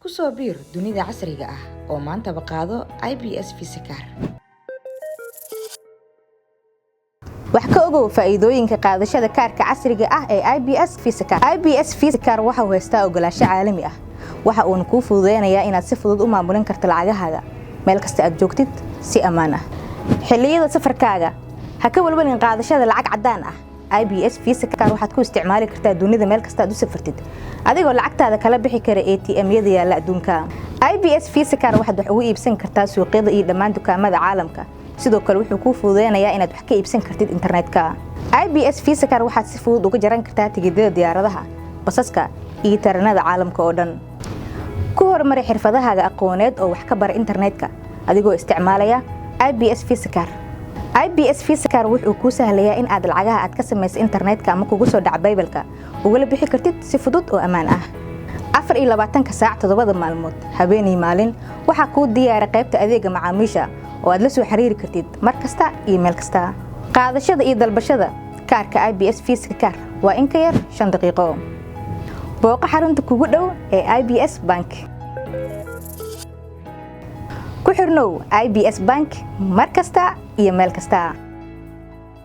ku soo biir dunida casriga ah oo maanta baqaado IBS Visa Card. wax ka ogow faa'iidooyinka qaadashada kaarka casriga ah ee IBS Visa Card. IBS Visa Card waxa uu haystaa ogolaansho caalami ah. waxa uu ku fududeynayaa inaad si fudud u maamulin karto lacagahaaga meel kasta aad joogtid si ammaan ah. xilliyada safarkaaga ha ka walwalin qaadashada lacag cadaan ah. IBS Visa Card waxaad ku isticmaali kartaa dunida meel kasta aad u safartid adigoo lacagtaada kala bixi kara ATM-yada yaala adduunka. IBS Visa Card waxaad wax ugu iibsan kartaa suuqyada iyo dhammaan dukaamada caalamka. sidoo kale wuxuu ku fududeynayaa inaad wax ka iibsan kartid internetka. IBS Visa Card waxaad si fudud uga jaran kartaa tigidhada diyaaradaha, basaska iyo tareenada caalamka oo dhan. ku horumari xirfadahaaga aqooneed oo wax ka bar internetka adigoo isticmaalaya IBS Visa Card. IBS Visa Card wuxuu ku sahlayaa in aad lacagaha aad ka sameeyso internetka ama kugu soo dhac baybalka uga bixi kartid si fudud oo ammaan ah. 24 saac 7 maalmood habeenii maalin waxa ku diyaar qaybta adeega macaamiisha oo aad la soo xiriiri kartid mar kasta iyo meel kasta. qaadashada iyo dalbashada kaarka IBS Visa Card waa in ka yar 5 daqiiqo. booqo xarunta kugu dhow ee IBS Bank. ku xirnow IBS Bank mar kasta iyo meel kasta.